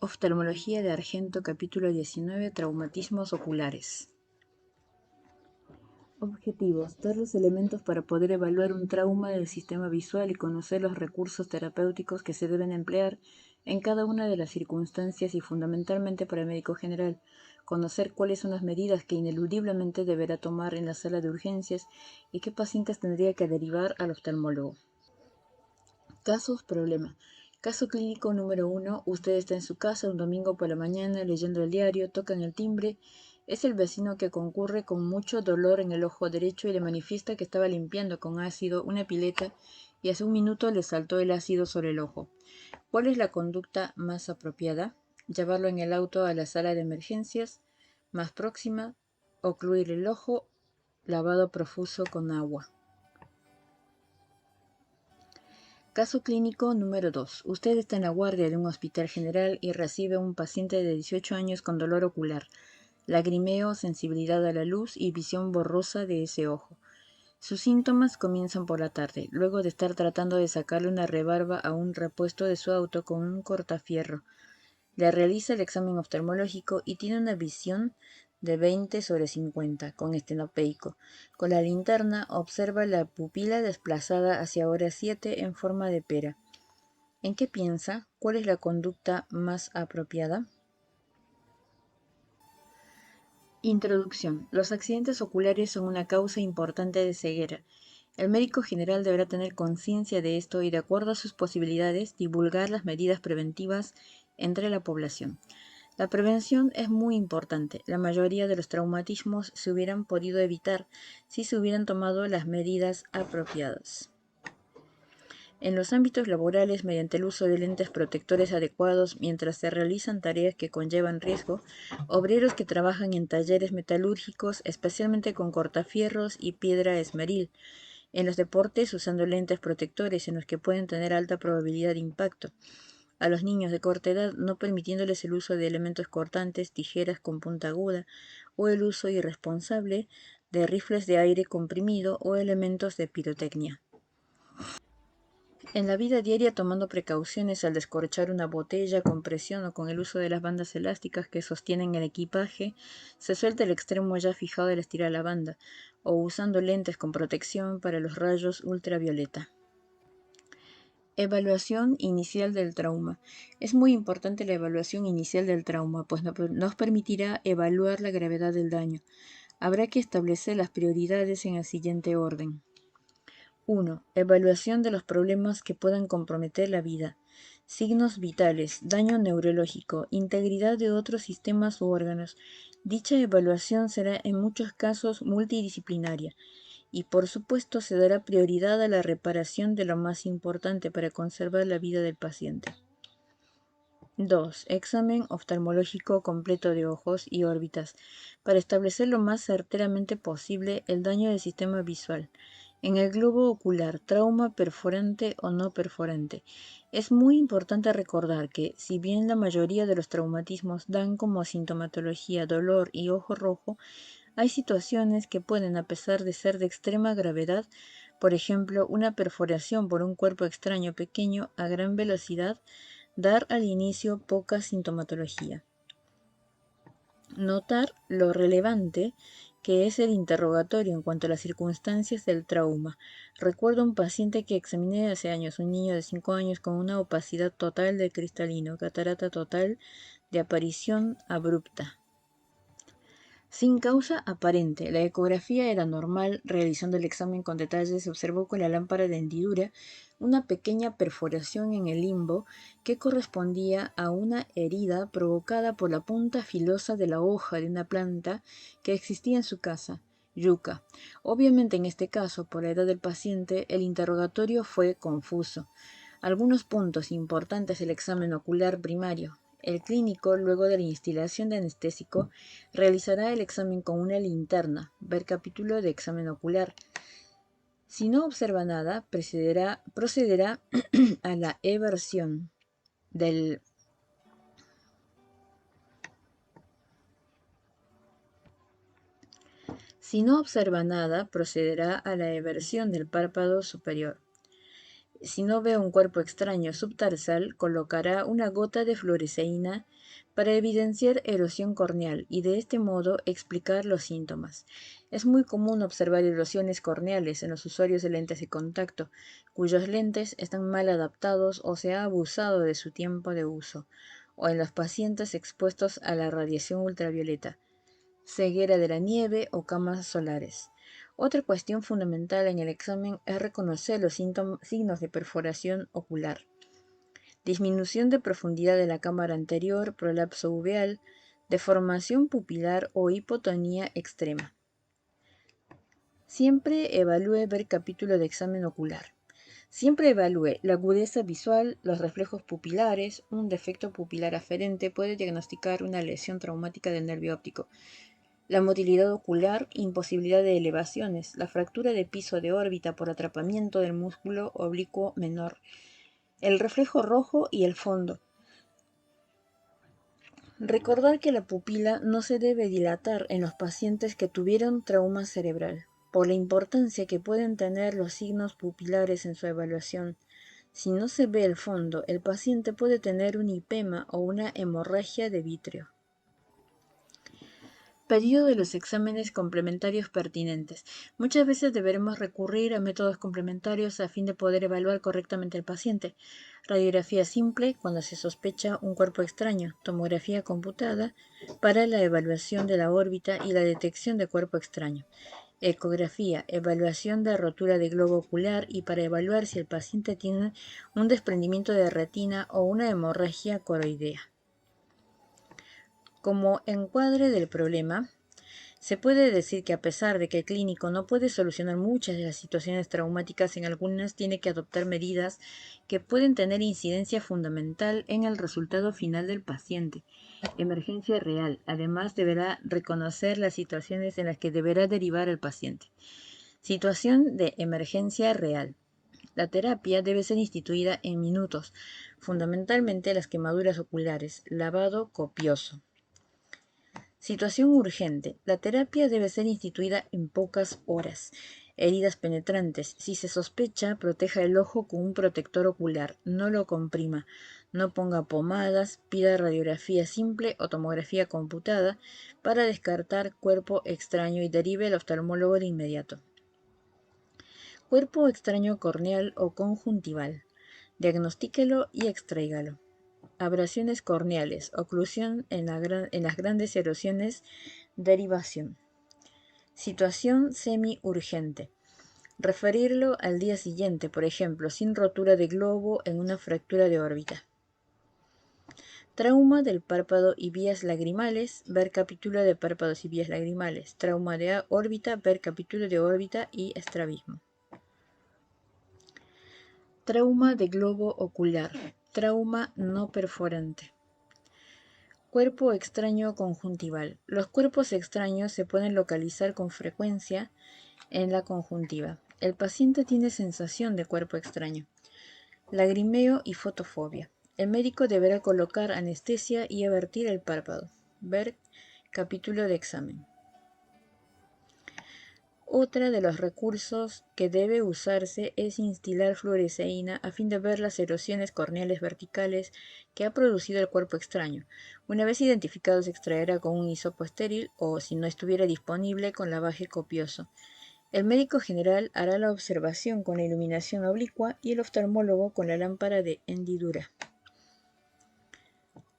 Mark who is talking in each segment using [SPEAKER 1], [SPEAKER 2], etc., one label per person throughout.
[SPEAKER 1] Oftalmología de Argento, capítulo 19, Traumatismos oculares. Objetivos: dar los elementos para poder evaluar un trauma del sistema visual y conocer los recursos terapéuticos que se deben emplear en cada una de las circunstancias y fundamentalmente para el médico general, conocer cuáles son las medidas que ineludiblemente deberá tomar en la sala de urgencias y qué pacientes tendría que derivar al oftalmólogo. Casos, problema. Caso clínico número 1. Usted está en su casa un domingo por la mañana leyendo el diario, tocan el timbre. Es el vecino que concurre con mucho dolor en el ojo derecho y le manifiesta que estaba limpiando con ácido una pileta y hace un minuto le saltó el ácido sobre el ojo. ¿Cuál es la conducta más apropiada? ¿Llevarlo en el auto a la sala de emergencias más próxima? ¿Ocluir el ojo? Lavado profuso con agua. Caso clínico número 2. Usted está en la guardia de un hospital general y recibe a un paciente de 18 años con dolor ocular, lagrimeo, sensibilidad a la luz y visión borrosa de ese ojo. Sus síntomas comienzan por la tarde, luego de estar tratando de sacarle una rebarba a un repuesto de su auto con un cortafierro. Le realiza el examen oftalmológico y tiene una visión de 20/50 con estenopeico. Con la linterna observa la pupila desplazada hacia hora 7 en forma de pera. ¿En qué piensa? ¿Cuál es la conducta más apropiada? Introducción. Los accidentes oculares son una causa importante de ceguera. El médico general deberá tener conciencia de esto y, de acuerdo a sus posibilidades, divulgar las medidas preventivas entre la población. La prevención es muy importante. La mayoría de los traumatismos se hubieran podido evitar si se hubieran tomado las medidas apropiadas. En los ámbitos laborales, mediante el uso de lentes protectores adecuados mientras se realizan tareas que conllevan riesgo, obreros que trabajan en talleres metalúrgicos, especialmente con cortafierros y piedra esmeril, en los deportes usando lentes protectores en los que pueden tener alta probabilidad de impacto, a los niños de corta edad no permitiéndoles el uso de elementos cortantes, tijeras con punta aguda o el uso irresponsable de rifles de aire comprimido o elementos de pirotecnia. En la vida diaria, tomando precauciones al descorchar una botella con presión o con el uso de las bandas elásticas que sostienen el equipaje, se suelta el extremo ya fijado al estirar la banda, o usando lentes con protección para los rayos ultravioleta. Evaluación inicial del trauma. Es muy importante la evaluación inicial del trauma, pues nos permitirá evaluar la gravedad del daño. Habrá que establecer las prioridades en el siguiente orden. 1. Evaluación de los problemas que puedan comprometer la vida. Signos vitales, daño neurológico, integridad de otros sistemas u órganos. Dicha evaluación será en muchos casos multidisciplinaria y por supuesto se dará prioridad a la reparación de lo más importante para conservar la vida del paciente. 2. Examen oftalmológico completo de ojos y órbitas para establecer lo más certeramente posible el daño del sistema visual. En el globo ocular, trauma perforante o no perforante. Es muy importante recordar que, si bien la mayoría de los traumatismos dan como sintomatología dolor y ojo rojo, hay situaciones que pueden, a pesar de ser de extrema gravedad, por ejemplo, una perforación por un cuerpo extraño pequeño a gran velocidad, dar al inicio poca sintomatología. Notar lo relevante que es el interrogatorio en cuanto a las circunstancias del trauma. Recuerdo un paciente que examiné hace años, un niño de 5 años con una opacidad total del cristalino, catarata total de aparición abrupta. Sin causa aparente, la ecografía era normal. Realizando el examen con detalle, se observó con la lámpara de hendidura una pequeña perforación en el limbo que correspondía a una herida provocada por la punta filosa de la hoja de una planta que existía en su casa, yuca. Obviamente, en este caso, por la edad del paciente, el interrogatorio fue confuso. Algunos puntos importantes del examen ocular primario. El clínico, luego de la instilación de anestésico, realizará el examen con una linterna. Ver capítulo de examen ocular. Si no observa nada, procederá a la eversión del párpado superior. Si no ve un cuerpo extraño subtarsal, colocará una gota de fluoresceína para evidenciar erosión corneal y de este modo explicar los síntomas. Es muy común observar erosiones corneales en los usuarios de lentes de contacto, cuyos lentes están mal adaptados o se ha abusado de su tiempo de uso, o en los pacientes expuestos a la radiación ultravioleta, ceguera de la nieve o camas solares. Otra cuestión fundamental en el examen es reconocer los signos de perforación ocular, disminución de profundidad de la cámara anterior, prolapso uveal, deformación pupilar o hipotonía extrema. Siempre evalúe ver capítulo de examen ocular. Siempre evalúe la agudeza visual, los reflejos pupilares. Un defecto pupilar aferente puede diagnosticar una lesión traumática del nervio óptico. La motilidad ocular, imposibilidad de elevaciones, la fractura de piso de órbita por atrapamiento del músculo oblicuo menor, el reflejo rojo y el fondo. Recordar que la pupila no se debe dilatar en los pacientes que tuvieron trauma cerebral, por la importancia que pueden tener los signos pupilares en su evaluación. Si no se ve el fondo, el paciente puede tener un hipema o una hemorragia de vítreo. Pedido de los exámenes complementarios pertinentes. Muchas veces deberemos recurrir a métodos complementarios a fin de poder evaluar correctamente al paciente. Radiografía simple cuando se sospecha un cuerpo extraño. Tomografía computada para la evaluación de la órbita y la detección de cuerpo extraño. Ecografía, evaluación de rotura de globo ocular y para evaluar si el paciente tiene un desprendimiento de retina o una hemorragia coroidea. Como encuadre del problema, se puede decir que a pesar de que el clínico no puede solucionar muchas de las situaciones traumáticas, en algunas tiene que adoptar medidas que pueden tener incidencia fundamental en el resultado final del paciente. Emergencia real. Además, deberá reconocer las situaciones en las que deberá derivar al paciente. Situación de emergencia real. La terapia debe ser instituida en minutos, fundamentalmente las quemaduras oculares, lavado copioso. Situación urgente. La terapia debe ser instituida en pocas horas. Heridas penetrantes. Si se sospecha, proteja el ojo con un protector ocular. No lo comprima. No ponga pomadas. Pida radiografía simple o tomografía computada para descartar cuerpo extraño y derive al oftalmólogo de inmediato. Cuerpo extraño corneal o conjuntival. Diagnostíquelo y extráigalo. Abrasiones corneales, oclusión en las grandes erosiones, derivación. Situación semi-urgente. Referirlo al día siguiente, por ejemplo, sin rotura de globo en una fractura de órbita. Trauma del párpado y vías lagrimales, ver capítulo de párpados y vías lagrimales. Trauma de órbita, ver capítulo de órbita y estrabismo. Trauma de globo ocular. Trauma no perforante. Cuerpo extraño conjuntival. Los cuerpos extraños se pueden localizar con frecuencia en la conjuntiva. El paciente tiene sensación de cuerpo extraño. Lagrimeo y fotofobia. El médico deberá colocar anestesia y avertir el párpado. Ver capítulo de examen. Otra de los recursos que debe usarse es instilar fluoresceína a fin de ver las erosiones corneales verticales que ha producido el cuerpo extraño. Una vez identificado, se extraerá con un hisopo estéril o, si no estuviera disponible, con lavaje copioso. El médico general hará la observación con la iluminación oblicua y el oftalmólogo con la lámpara de hendidura.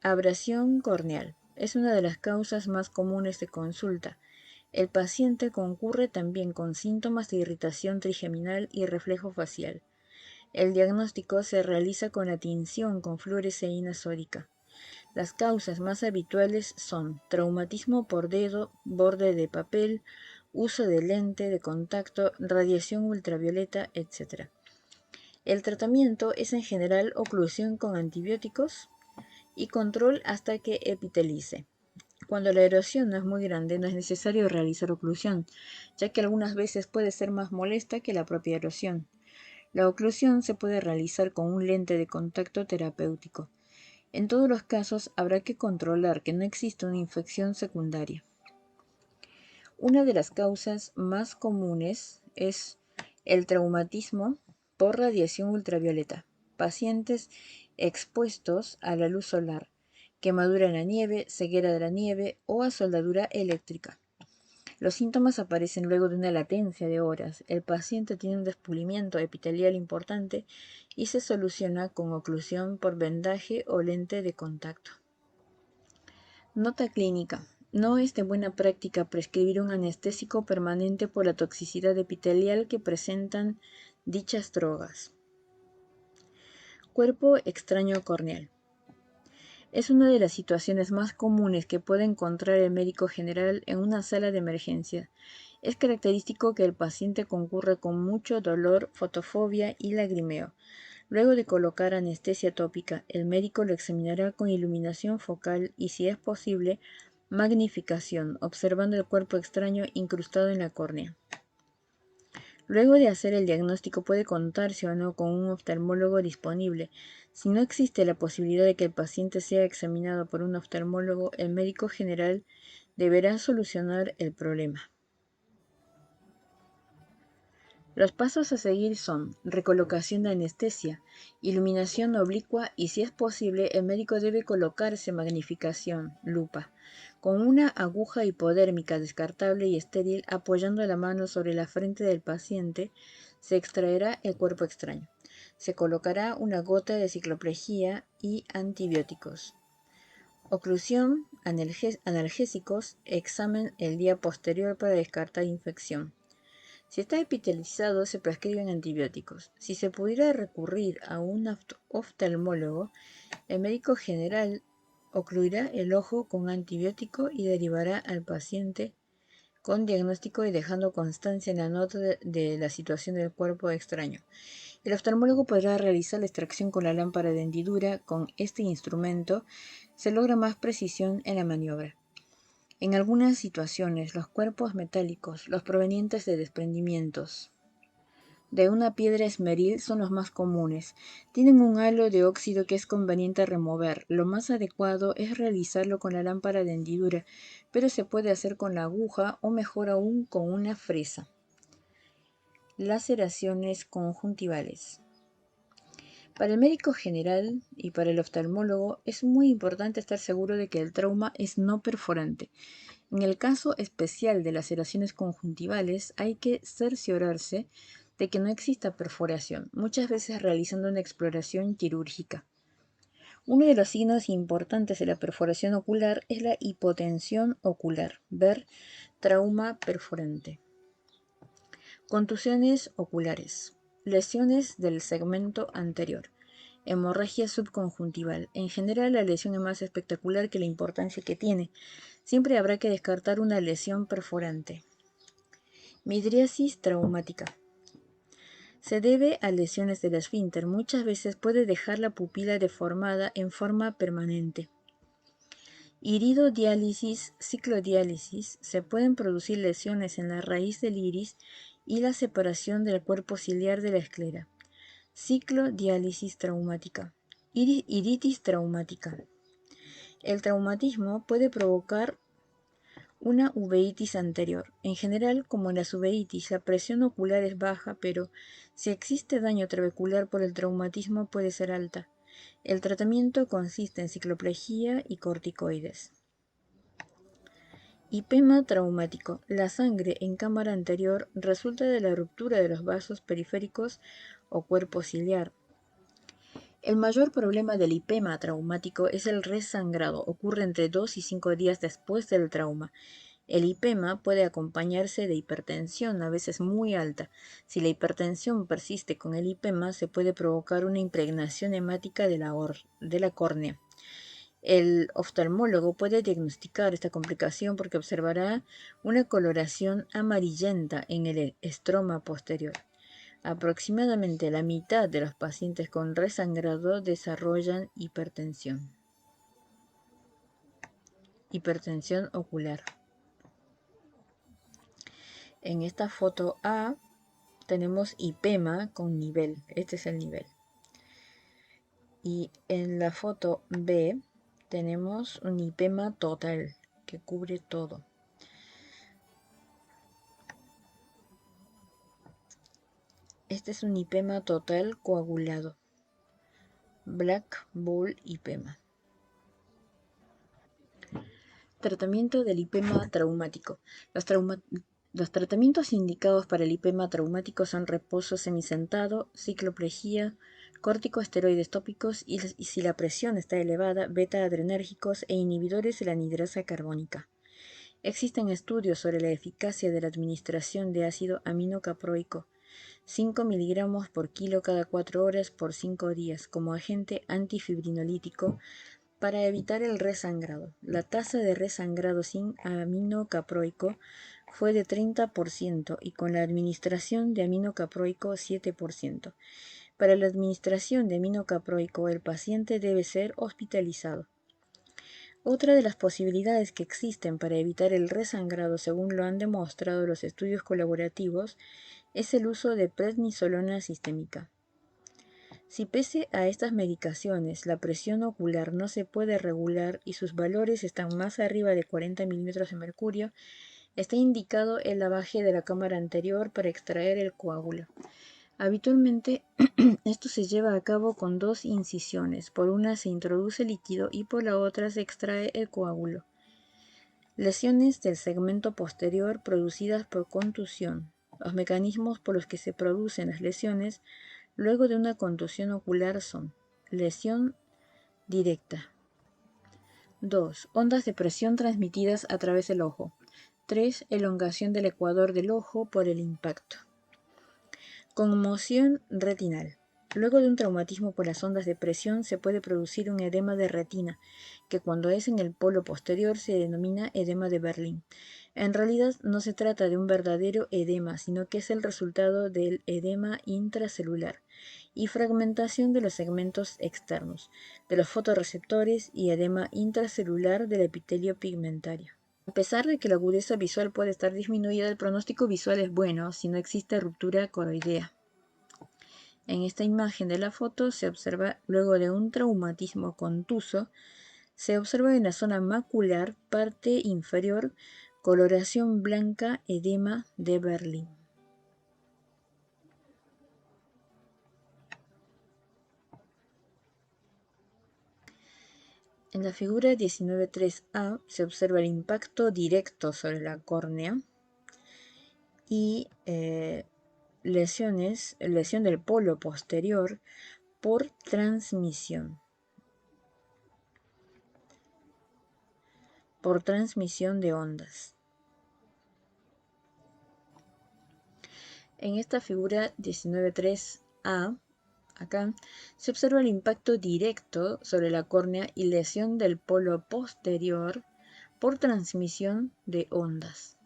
[SPEAKER 1] Abrasión corneal. Es una de las causas más comunes de consulta. El paciente concurre también con síntomas de irritación trigeminal y reflejo facial. El diagnóstico se realiza con la tinción con fluoresceína sódica. Las causas más habituales son traumatismo por dedo, borde de papel, uso de lente de contacto, radiación ultravioleta, etc. El tratamiento es en general oclusión con antibióticos y control hasta que epitelice. Cuando la erosión no es muy grande, no es necesario realizar oclusión, ya que algunas veces puede ser más molesta que la propia erosión. La oclusión se puede realizar con un lente de contacto terapéutico. En todos los casos habrá que controlar que no exista una infección secundaria. Una de las causas más comunes es el traumatismo por radiación ultravioleta. Pacientes expuestos a la luz solar, quemadura en la nieve, ceguera de la nieve o a soldadura eléctrica. Los síntomas aparecen luego de una latencia de horas. El paciente tiene un despulimiento epitelial importante y se soluciona con oclusión por vendaje o lente de contacto. Nota clínica. No es de buena práctica prescribir un anestésico permanente por la toxicidad epitelial que presentan dichas drogas. Cuerpo extraño corneal. Es una de las situaciones más comunes que puede encontrar el médico general en una sala de emergencia. Es característico que el paciente concurra con mucho dolor, fotofobia y lagrimeo. Luego de colocar anestesia tópica, el médico lo examinará con iluminación focal y, si es posible, magnificación, observando el cuerpo extraño incrustado en la córnea. Luego de hacer el diagnóstico puede contarse o no con un oftalmólogo disponible. Si no existe la posibilidad de que el paciente sea examinado por un oftalmólogo, el médico general deberá solucionar el problema. Los pasos a seguir son recolocación de anestesia, iluminación oblicua y, si es posible, el médico debe colocarse magnificación, lupa, con una aguja hipodérmica descartable y estéril apoyando la mano sobre la frente del paciente. Se extraerá el cuerpo extraño. Se colocará una gota de cicloplejía y antibióticos. Oclusión, analgésicos, examen el día posterior para descartar infección. Si está epitelizado, se prescriben antibióticos. Si se pudiera recurrir a un oftalmólogo, el médico general ocluirá el ojo con antibiótico y derivará al paciente con diagnóstico y dejando constancia en la nota de la situación del cuerpo extraño. El oftalmólogo podrá realizar la extracción con la lámpara de hendidura. Con este instrumento se logra más precisión en la maniobra. En algunas situaciones, los cuerpos metálicos, los provenientes de desprendimientos de una piedra esmeril, son los más comunes. Tienen un halo de óxido que es conveniente remover. Lo más adecuado es realizarlo con la lámpara de hendidura, pero se puede hacer con la aguja o, mejor aún, con una fresa. Laceraciones conjuntivales. Para el médico general y para el oftalmólogo es muy importante estar seguro de que el trauma es no perforante. En el caso especial de laceraciones conjuntivales, hay que cerciorarse de que no exista perforación, muchas veces realizando una exploración quirúrgica. Uno de los signos importantes de la perforación ocular es la hipotensión ocular. Ver trauma perforante. Contusiones oculares. Lesiones del segmento anterior. Hemorragia subconjuntival. En general, la lesión es más espectacular que la importancia que tiene. Siempre habrá que descartar una lesión perforante. Midriasis traumática. Se debe a lesiones del esfínter. Muchas veces puede dejar la pupila deformada en forma permanente. Iridodiálisis, ciclodiálisis. Se pueden producir lesiones en la raíz del iris y la separación del cuerpo ciliar de la esclera. Ciclodiálisis traumática. Iritis traumática. El traumatismo puede provocar una uveitis anterior. En general, como en las uveitis, la presión ocular es baja, pero si existe daño trabecular por el traumatismo puede ser alta. El tratamiento consiste en cicloplejía y corticoides. Hipema traumático. La sangre en cámara anterior resulta de la ruptura de los vasos periféricos o cuerpo ciliar. El mayor problema del hipema traumático es el resangrado. Ocurre entre 2 y 5 días después del trauma. El hipema puede acompañarse de hipertensión, a veces muy alta. Si la hipertensión persiste con el hipema, se puede provocar una impregnación hemática de la córnea. El oftalmólogo puede diagnosticar esta complicación porque observará una coloración amarillenta en el estroma posterior. Aproximadamente la mitad de los pacientes con resangrado desarrollan hipertensión. Hipertensión ocular. En esta foto A tenemos hipema con nivel. Este es el nivel. Y en la foto B tenemos un hipema total que cubre todo. Este es un hipema total coagulado. Black Ball hipema. Tratamiento del hipema traumático. Los tratamientos indicados para el hipema traumático son reposo semisentado, cicloplegia, corticosteroides tópicos y si la presión está elevada, beta-adrenérgicos e inhibidores de la anhidrasa carbónica. Existen estudios sobre la eficacia de la administración de ácido aminocaproico, 5 miligramos por kilo cada 4 horas por 5 días, como agente antifibrinolítico para evitar el resangrado. La tasa de resangrado sin aminocaproico fue de 30% y con la administración de aminocaproico 7%. Para la administración de aminocaproico, el paciente debe ser hospitalizado. Otra de las posibilidades que existen para evitar el resangrado, según lo han demostrado los estudios colaborativos, es el uso de prednisolona sistémica. Si pese a estas medicaciones la presión ocular no se puede regular y sus valores están más arriba de 40 milímetros de mercurio, está indicado el lavaje de la cámara anterior para extraer el coágulo. Habitualmente esto se lleva a cabo con 2 incisiones, por una se introduce líquido y por la otra se extrae el coágulo. Lesiones del segmento posterior producidas por contusión. Los mecanismos por los que se producen las lesiones luego de una contusión ocular son: lesión directa. 2. Ondas de presión transmitidas a través del ojo. 3. Elongación del ecuador del ojo por el impacto. Conmoción retinal. Luego de un traumatismo por las ondas de presión se puede producir un edema de retina, que cuando es en el polo posterior se denomina edema de Berlín. En realidad no se trata de un verdadero edema, sino que es el resultado del edema intracelular y fragmentación de los segmentos externos, de los fotorreceptores y edema intracelular del epitelio pigmentario. A pesar de que la agudeza visual puede estar disminuida, el pronóstico visual es bueno si no existe ruptura coroidea. En esta imagen de la foto se observa, luego de un traumatismo contuso, se observa en la zona macular, parte inferior, coloración blanca, edema de Berlín. En la figura 19.3a se observa el impacto directo sobre la córnea y lesión del polo posterior por transmisión de ondas. En esta figura 19.3a, acá, se observa el impacto directo sobre la córnea y lesión del polo posterior por transmisión de ondas.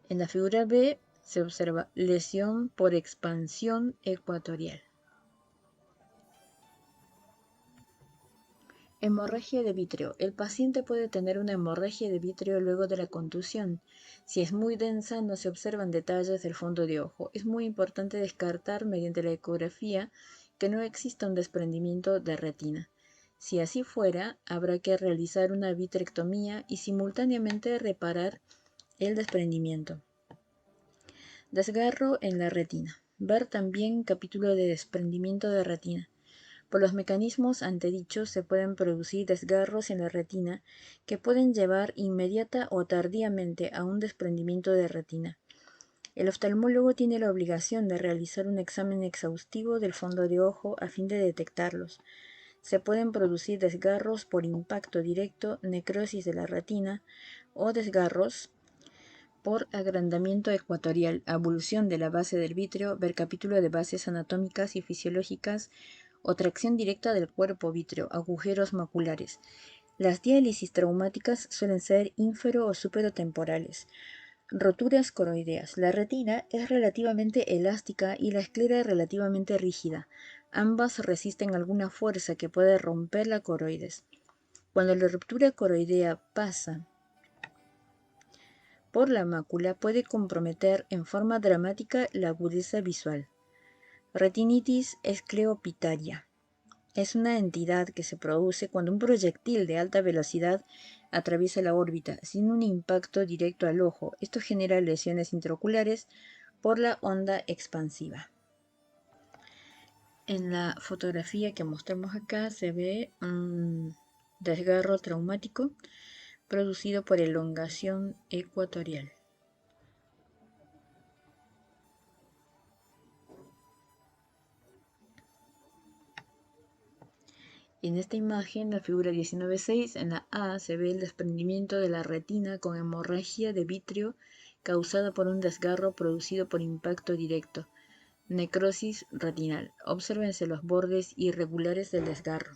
[SPEAKER 1] En la figura B se observa lesión por expansión ecuatorial. Hemorragia de vítreo. El paciente puede tener una hemorragia de vítreo luego de la contusión. Si es muy densa, no se observan detalles del fondo de ojo. Es muy importante descartar mediante la ecografía que no exista un desprendimiento de retina. Si así fuera, habrá que realizar una vitrectomía y simultáneamente reparar el desprendimiento. Desgarro en la retina. Ver también capítulo de desprendimiento de retina. Por los mecanismos antedichos se pueden producir desgarros en la retina que pueden llevar inmediata o tardíamente a un desprendimiento de retina. El oftalmólogo tiene la obligación de realizar un examen exhaustivo del fondo de ojo a fin de detectarlos. Se pueden producir desgarros por impacto directo, necrosis de la retina o desgarros por agrandamiento ecuatorial, abulsión de la base del vítreo, ver capítulo de bases anatómicas y fisiológicas o tracción directa del cuerpo vítreo, agujeros maculares. Las diálisis traumáticas suelen ser infero o superotemporales. Roturas coroideas. La retina es relativamente elástica y la esclera es relativamente rígida. Ambas resisten alguna fuerza que puede romper la coroides. Cuando la ruptura coroidea pasa por la mácula, puede comprometer en forma dramática la agudeza visual. Retinitis escleopitaria. Es una entidad que se produce cuando un proyectil de alta velocidad atraviesa la órbita sin un impacto directo al ojo. Esto genera lesiones intraoculares por la onda expansiva. En la fotografía que mostramos acá se ve un desgarro traumático producido por elongación ecuatorial. En esta imagen, la figura 19.6, en la A se ve el desprendimiento de la retina con hemorragia de vitrio causada por un desgarro producido por impacto directo. Necrosis retinal. Obsérvense los bordes irregulares del desgarro.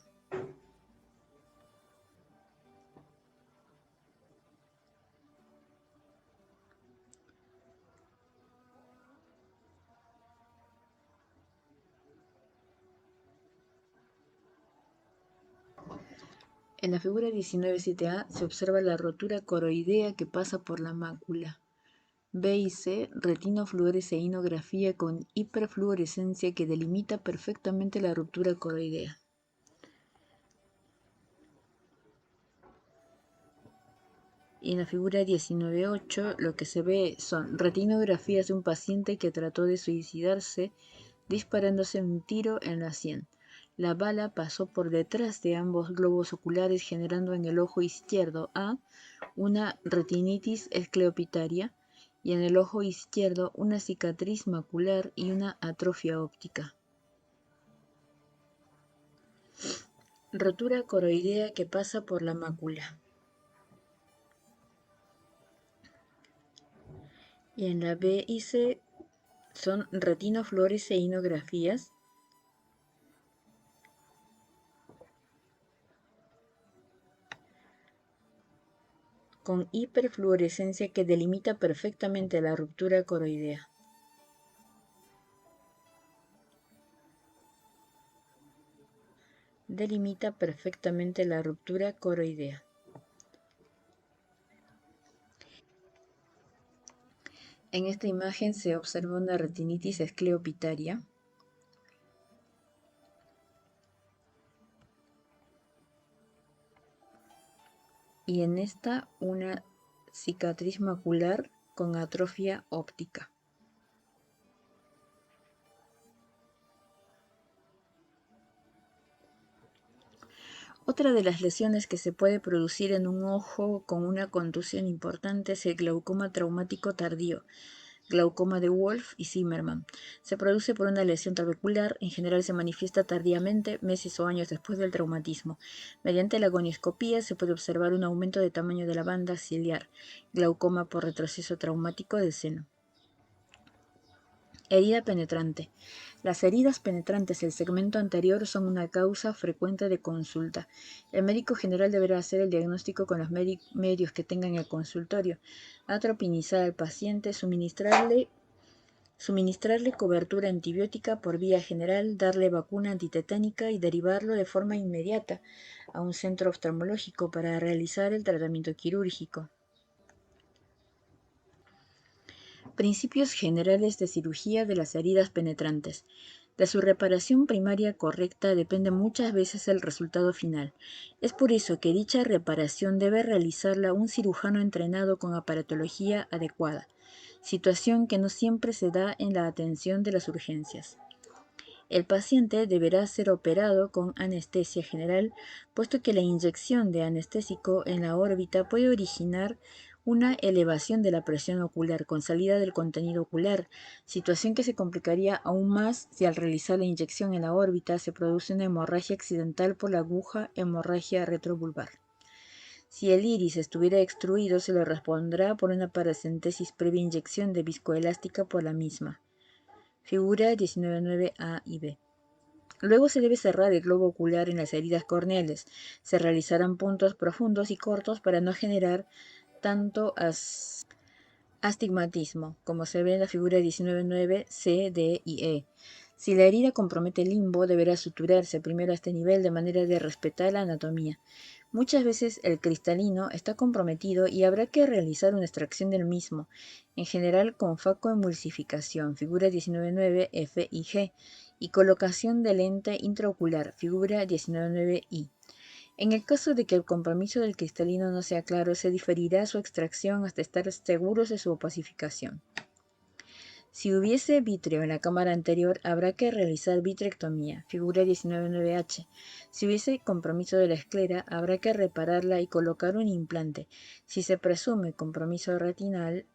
[SPEAKER 1] En la figura 19.7a se observa la rotura coroidea que pasa por la mácula. B y C, retinofluoresceinografía con hiperfluorescencia que delimita perfectamente la ruptura coroidea. Y en la figura 19.8 lo que se ve son retinografías de un paciente que trató de suicidarse disparándose un tiro en la sien. La bala pasó por detrás de ambos globos oculares generando en el ojo izquierdo A una retinitis escleopitaria y en el ojo izquierdo una cicatriz macular y una atrofia óptica. Rotura coroidea que pasa por la mácula. Y en la B y C son retinofluoresceinografías con hiperfluorescencia que delimita perfectamente la ruptura coroidea. Delimita perfectamente la ruptura coroidea. En esta imagen se observa una retinitis escleopitaria. Y en esta una cicatriz macular con atrofia óptica. Otra de las lesiones que se puede producir en un ojo con una contusión importante es el glaucoma traumático tardío, glaucoma de Wolf y Zimmermann. Se produce por una lesión trabecular, en general se manifiesta tardíamente, meses o años después del traumatismo. Mediante la gonioscopía se puede observar un aumento de tamaño de la banda ciliar, glaucoma por retroceso traumático del seno. Herida penetrante. Las heridas penetrantes del segmento anterior son una causa frecuente de consulta. El médico general deberá hacer el diagnóstico con los medios que tenga en el consultorio, atropinizar al paciente, suministrarle cobertura antibiótica por vía general, darle vacuna antitetánica y derivarlo de forma inmediata a un centro oftalmológico para realizar el tratamiento quirúrgico. Principios generales de cirugía de las heridas penetrantes. De su reparación primaria correcta depende muchas veces el resultado final. Es por eso que dicha reparación debe realizarla un cirujano entrenado con aparatología adecuada, situación que no siempre se da en la atención de las urgencias. El paciente deberá ser operado con anestesia general, puesto que la inyección de anestésico en la órbita puede originar una elevación de la presión ocular con salida del contenido ocular, situación que se complicaría aún más si al realizar la inyección en la órbita se produce una hemorragia accidental por la aguja, hemorragia retrovulvar. Si el iris estuviera extruido, se le respondrá por una paracentesis previa inyección de viscoelástica por la misma. Figura 19.9a y b. Luego se debe cerrar el globo ocular en las heridas corneales. Se realizarán puntos profundos y cortos para no generar tanto astigmatismo, como se ve en la figura 19.9 C, D y E. Si la herida compromete el limbo, deberá suturarse primero a este nivel de manera de respetar la anatomía. Muchas veces el cristalino está comprometido y habrá que realizar una extracción del mismo, en general con facoemulsificación, figura 19.9 F y G, y colocación de lente intraocular, figura 19.9 I. En el caso de que el compromiso del cristalino no sea claro, se diferirá su extracción hasta estar seguros de su opacificación. Si hubiese vítreo en la cámara anterior, habrá que realizar vitrectomía, figura 19.9h. Si hubiese compromiso de la esclera, habrá que repararla y colocar un implante. Si se presume compromiso retinal,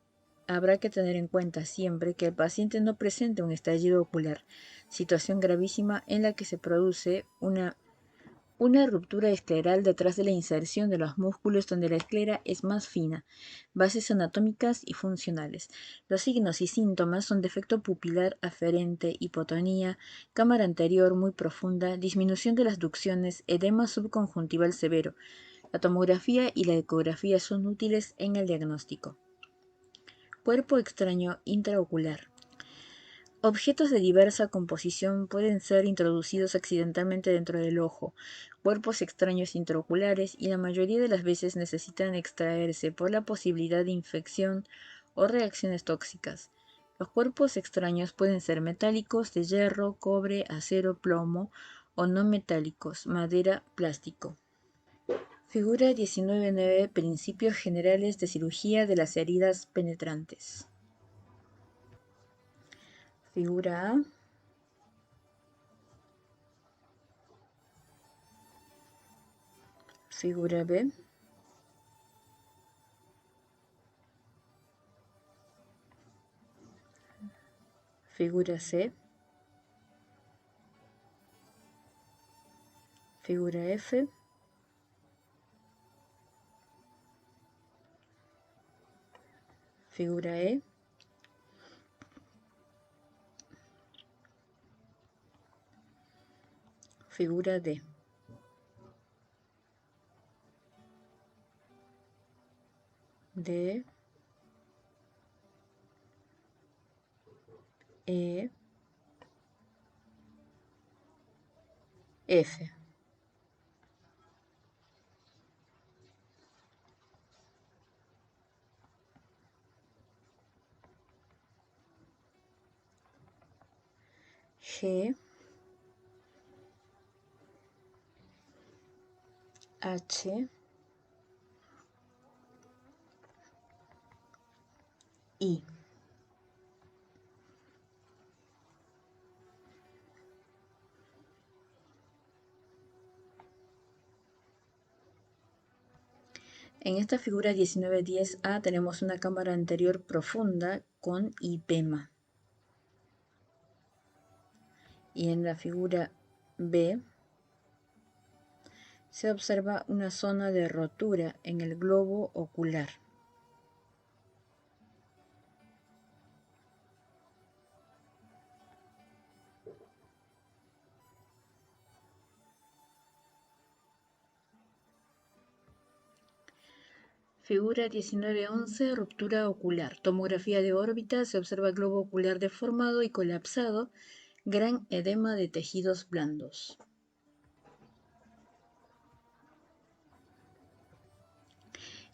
[SPEAKER 1] habrá que tener en cuenta siempre que el paciente no presente un estallido ocular, situación gravísima en la que se produce una ruptura escleral detrás de la inserción de los músculos donde la esclera es más fina, bases anatómicas y funcionales. Los signos y síntomas son defecto pupilar aferente, hipotonía, cámara anterior muy profunda, disminución de las ducciones, edema subconjuntival severo. La tomografía y la ecografía son útiles en el diagnóstico. Cuerpo extraño intraocular. Objetos de diversa composición pueden ser introducidos accidentalmente dentro del ojo, cuerpos extraños intraoculares, y la mayoría de las veces necesitan extraerse por la posibilidad de infección o reacciones tóxicas. Los cuerpos extraños pueden ser metálicos, de hierro, cobre, acero, plomo, o no metálicos, madera, plástico. Figura 19.9. Principios generales de cirugía de las heridas penetrantes. Figura A. Figura B. Figura C. Figura F. Figura E. Figura D. D. E. F. G. H. I. En esta figura 19.10a tenemos una cámara anterior profunda con hipema. Y en la figura B se observa una zona de rotura en el globo ocular. Figura 19.11. Ruptura ocular. Tomografía de órbita. Se observa globo ocular deformado y colapsado. Gran edema de tejidos blandos.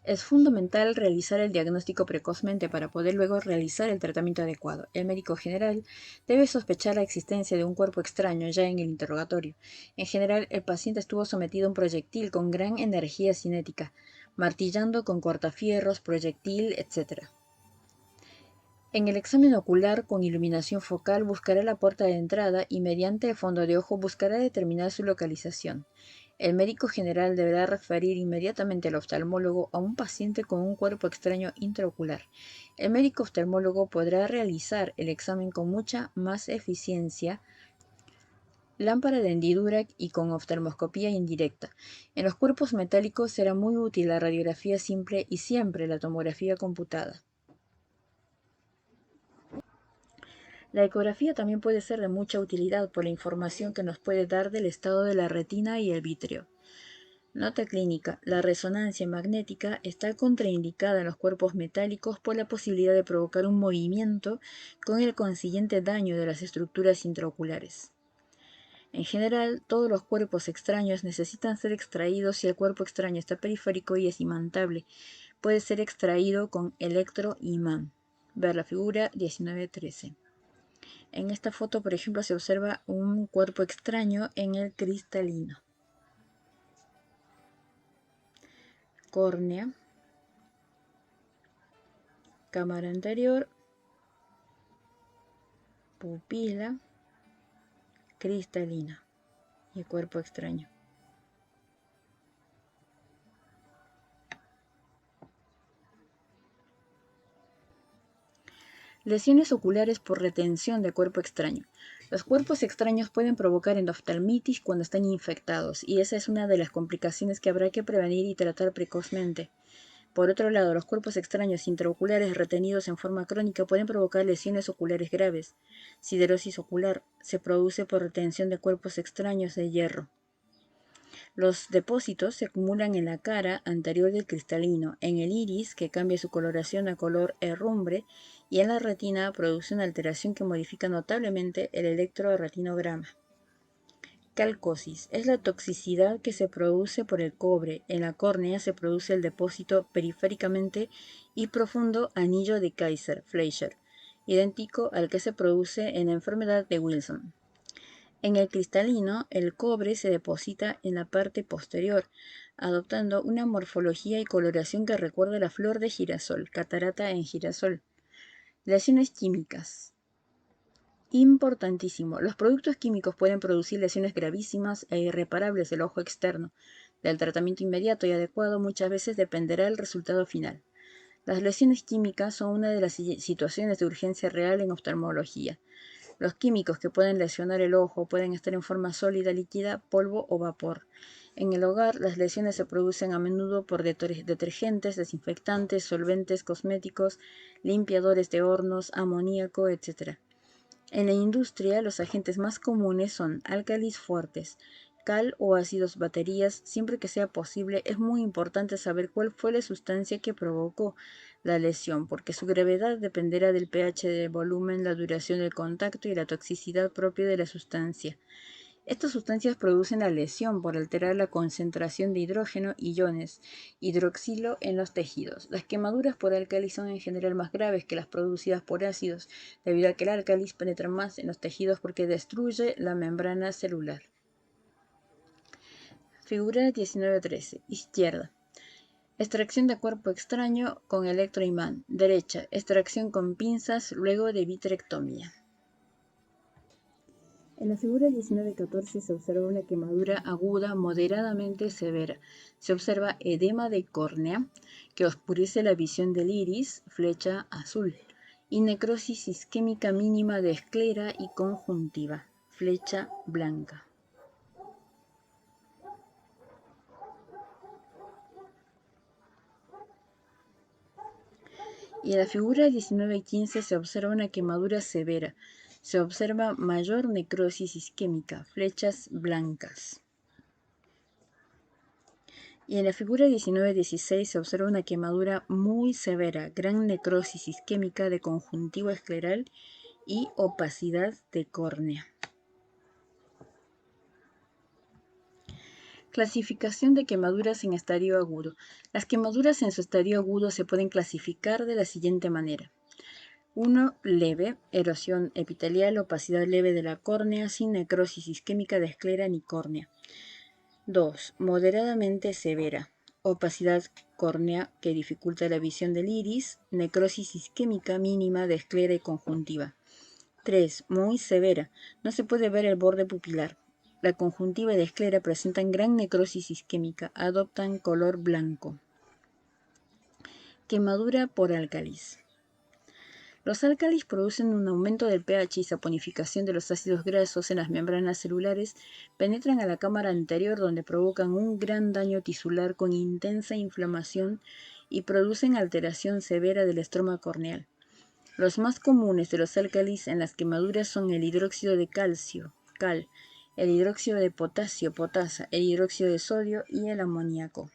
[SPEAKER 1] Es fundamental realizar el diagnóstico precozmente para poder luego realizar el tratamiento adecuado. El médico general debe sospechar la existencia de un cuerpo extraño ya en el interrogatorio. En general, el paciente estuvo sometido a un proyectil con gran energía cinética, martillando con cortafierros, proyectil, etc. En el examen ocular con iluminación focal buscará la puerta de entrada y mediante el fondo de ojo buscará determinar su localización. El médico general deberá referir inmediatamente al oftalmólogo a un paciente con un cuerpo extraño intraocular. El médico oftalmólogo podrá realizar el examen con mucha más eficiencia, lámpara de hendidura y con oftalmoscopía indirecta. En los cuerpos metálicos será muy útil la radiografía simple y siempre la tomografía computada. La ecografía también puede ser de mucha utilidad por la información que nos puede dar del estado de la retina y el vítreo. Nota clínica: la resonancia magnética está contraindicada en los cuerpos metálicos por la posibilidad de provocar un movimiento con el consiguiente daño de las estructuras intraoculares. En general, todos los cuerpos extraños necesitan ser extraídos si el cuerpo extraño está periférico y es imantable. Puede ser extraído con electroimán. Ver la figura 19.13. En esta foto, por ejemplo, se observa un cuerpo extraño en el cristalino. córnea, cámara anterior, pupila, cristalina y cuerpo extraño. Lesiones oculares por retención de cuerpo extraño. Los cuerpos extraños pueden provocar endoftalmitis cuando están infectados, y esa es una de las complicaciones que habrá que prevenir y tratar precozmente. Por otro lado, los cuerpos extraños intraoculares retenidos en forma crónica pueden provocar lesiones oculares graves. Siderosis ocular se produce por retención de cuerpos extraños de hierro. Los depósitos se acumulan en la cara anterior del cristalino, en el iris, que cambia su coloración a color herrumbre, y en la retina produce una alteración que modifica notablemente el electroretinograma. Calcosis es la toxicidad que se produce por el cobre. En la córnea se produce el depósito periféricamente y profundo anillo de Kaiser-Fleischer, idéntico al que se produce en la enfermedad de Wilson. En el cristalino, el cobre se deposita en la parte posterior, adoptando una morfología y coloración que recuerda la flor de girasol, catarata en girasol. Lesiones químicas. Importantísimo. Los productos químicos pueden producir lesiones gravísimas e irreparables del ojo externo. Del tratamiento inmediato y adecuado muchas veces dependerá el resultado final. Las lesiones químicas son una de las situaciones de urgencia real en oftalmología. Los químicos que pueden lesionar el ojo pueden estar en forma sólida, líquida, polvo o vapor. En el hogar, las lesiones se producen a menudo por detergentes, desinfectantes, solventes cosméticos, limpiadores de hornos, amoníaco, etc. En la industria, los agentes más comunes son álcalis fuertes, cal o ácidos baterías. Siempre que sea posible, es muy importante saber cuál fue la sustancia que provocó la lesión, porque su gravedad dependerá del pH del volumen, la duración del contacto y la toxicidad propia de la sustancia. Estas sustancias producen la lesión por alterar la concentración de hidrógeno y iones hidroxilo en los tejidos. Las quemaduras por álcalis son en general más graves que las producidas por ácidos, debido a que el álcalis penetra más en los tejidos porque destruye la membrana celular. Figura 19-13. Izquierda. Extracción de cuerpo extraño con electroimán. Derecha. Extracción con pinzas luego de vitrectomía. En la figura 19-14 se observa una quemadura aguda moderadamente severa. Se observa edema de córnea, que oscurece la visión del iris, flecha azul, y necrosis isquémica mínima de esclera y conjuntiva, flecha blanca. Y en la figura 19-15 se observa una quemadura severa. Se observa mayor necrosis isquémica, flechas blancas. Y en la figura 19-16 se observa una quemadura muy severa, gran necrosis isquémica de conjuntivo escleral y opacidad de córnea. Clasificación de quemaduras en estadio agudo. Las quemaduras en su estadio agudo se pueden clasificar de la siguiente manera. 1. Leve, erosión epitelial, opacidad leve de la córnea, sin necrosis isquémica de esclera ni córnea. 2. Moderadamente severa, opacidad córnea que dificulta la visión del iris, necrosis isquémica mínima de esclera y conjuntiva. 3. Muy severa, no se puede ver el borde pupilar. La conjuntiva y la esclera presentan gran necrosis isquémica, adoptan color blanco. Quemadura por álcalis. Los álcalis producen un aumento del pH y saponificación de los ácidos grasos en las membranas celulares, penetran a la cámara anterior donde provocan un gran daño tisular con intensa inflamación y producen alteración severa del estroma corneal. Los más comunes de los álcalis en las quemaduras son el hidróxido de calcio, cal, el hidróxido de potasio, potasa, el hidróxido de sodio y el amoníaco.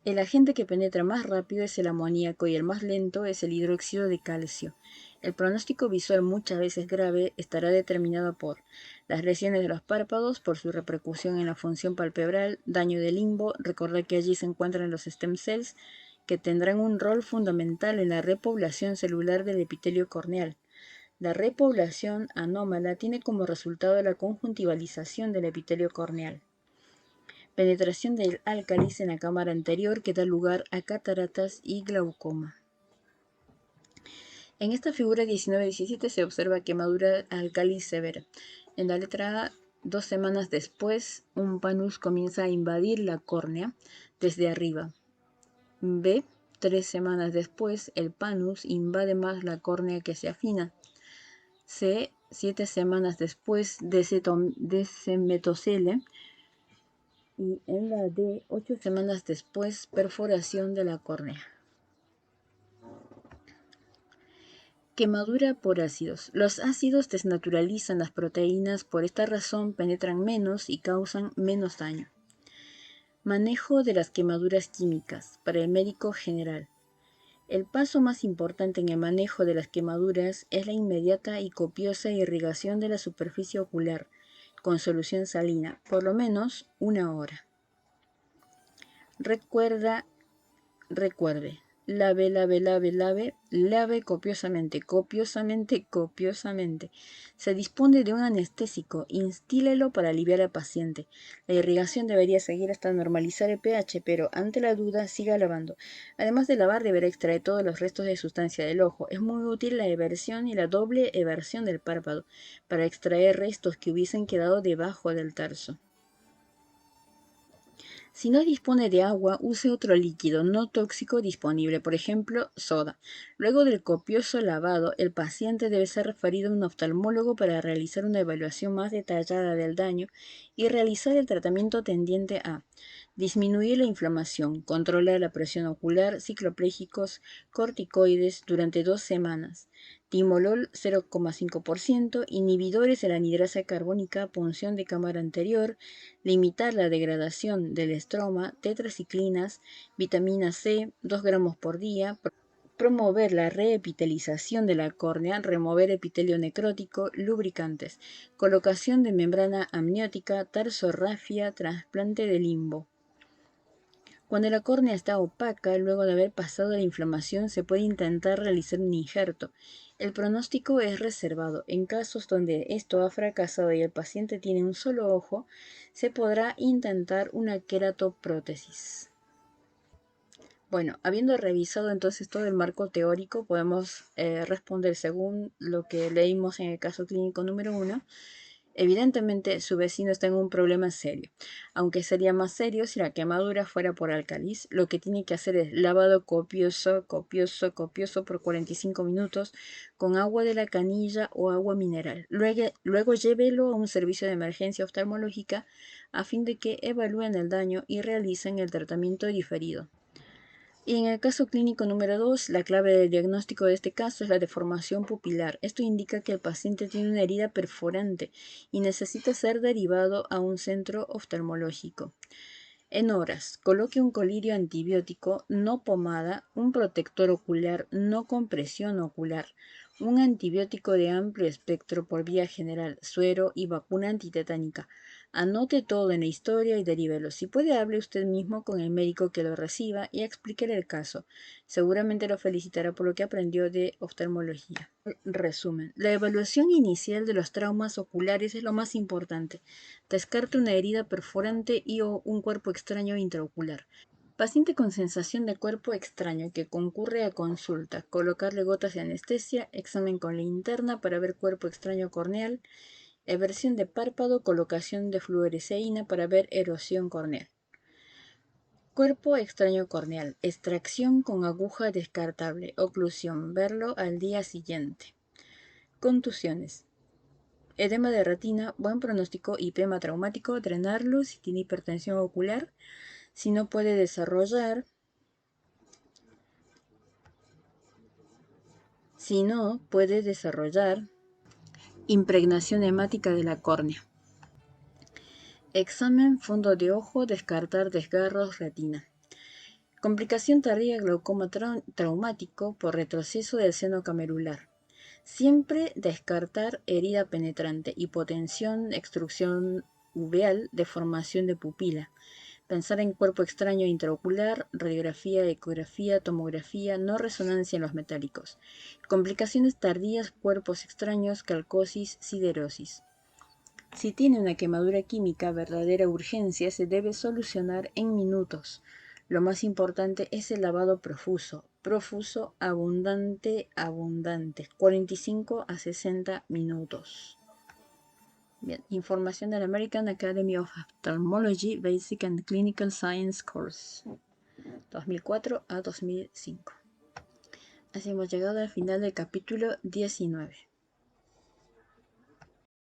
[SPEAKER 1] El agente que penetra más rápido es el amoníaco y el más lento es el hidróxido de calcio. El pronóstico visual, muchas veces grave, estará determinado por las lesiones de los párpados, por su repercusión en la función palpebral, daño del limbo. Recordad que allí se encuentran los stem cells, que tendrán un rol fundamental en la repoblación celular del epitelio corneal. La repoblación anómala tiene como resultado la conjuntivalización del epitelio corneal. Penetración del álcalis en la cámara anterior que da lugar a cataratas y glaucoma. En esta figura 19-17 se observa quemadura álcalis severa. En la letra A, 2 semanas después, un panus comienza a invadir la córnea desde arriba. B, 3 semanas después, el panus invade más la córnea que se afina. C, 7 semanas después, desmetocele. Y en la D, 8 semanas después, perforación de la córnea. Quemadura por ácidos. Los ácidos desnaturalizan las proteínas, por esta razón penetran menos y causan menos daño. Manejo de las quemaduras químicas para el médico general. El paso más importante en el manejo de las quemaduras es la inmediata y copiosa irrigación de la superficie ocular con solución salina, por lo menos 1 hora. Recuerde, lave copiosamente. Se dispone de un anestésico, instílelo para aliviar al paciente. La irrigación debería seguir hasta normalizar el pH, pero ante la duda siga lavando. Además de lavar, deberá extraer todos los restos de sustancia del ojo. Es muy útil la eversión y la doble eversión del párpado, para extraer restos que hubiesen quedado debajo del tarso. Si no dispone de agua, use otro líquido no tóxico disponible, por ejemplo, soda. Luego del copioso lavado, el paciente debe ser referido a un oftalmólogo para realizar una evaluación más detallada del daño y realizar el tratamiento tendiente a disminuir la inflamación, controlar la presión ocular, cicloplégicos, corticoides durante 2 semanas, timolol 0,5%, inhibidores de la anhidrasa carbónica, punción de cámara anterior, limitar la degradación del estroma, tetraciclinas, vitamina C, 2 gramos por día, promover la reepitelización de la córnea, remover epitelio necrótico, lubricantes, colocación de membrana amniótica, tarsorrafia, trasplante de limbo. Cuando la córnea está opaca, luego de haber pasado la inflamación, se puede intentar realizar un injerto. El pronóstico es reservado. En casos donde esto ha fracasado y el paciente tiene un solo ojo, se podrá intentar una queratoprótesis. Bueno, habiendo revisado entonces todo el marco teórico, podemos responder según lo que leímos en el caso clínico número 1. Evidentemente, su vecino está en un problema serio, aunque sería más serio si la quemadura fuera por álcalis. Lo que tiene que hacer es lavado copioso por 45 minutos con agua de la canilla o agua mineral. Luego llévelo a un servicio de emergencia oftalmológica a fin de que evalúen el daño y realicen el tratamiento diferido. Y en el caso clínico número 2, la clave del diagnóstico de este caso es la deformación pupilar. Esto indica que el paciente tiene una herida perforante y necesita ser derivado a un centro oftalmológico. En horas, coloque un colirio antibiótico, no pomada, un protector ocular, no compresión ocular, un antibiótico de amplio espectro por vía general, suero y vacuna antitetánica. Anote todo en la historia y derívelo. Si puede, hable usted mismo con el médico que lo reciba y explíquele el caso. Seguramente lo felicitará por lo que aprendió de oftalmología. Resumen. La evaluación inicial de los traumas oculares es lo más importante. Descarte una herida perforante y o un cuerpo extraño intraocular. Paciente con sensación de cuerpo extraño que concurre a consulta. Colocarle gotas de anestesia, examen con linterna para ver cuerpo extraño corneal, eversión de párpado, colocación de fluoresceína para ver erosión corneal. Cuerpo extraño corneal, extracción con aguja descartable, oclusión, verlo al día siguiente. Contusiones. Edema de retina, buen pronóstico y tema traumático, drenarlo si tiene hipertensión ocular. Si no puede desarrollar, impregnación hemática de la córnea. Examen, fondo de ojo, descartar desgarros, retina. Complicación tardía, glaucoma traumático por retroceso del seno camerular. Siempre descartar herida penetrante, hipotensión, extrusión uveal, deformación de pupila. Pensar en cuerpo extraño intraocular, radiografía, ecografía, tomografía, no resonancia en los metálicos. Complicaciones tardías, cuerpos extraños, calcosis, siderosis. Si tiene una quemadura química, verdadera urgencia se debe solucionar en minutos. Lo más importante es el lavado profuso. Profuso, abundante, abundante. 45 a 60 minutos. Bien, información del American Academy of Ophthalmology Basic and Clinical Science Course. 2004 a 2005. Así hemos llegado al final del capítulo 19.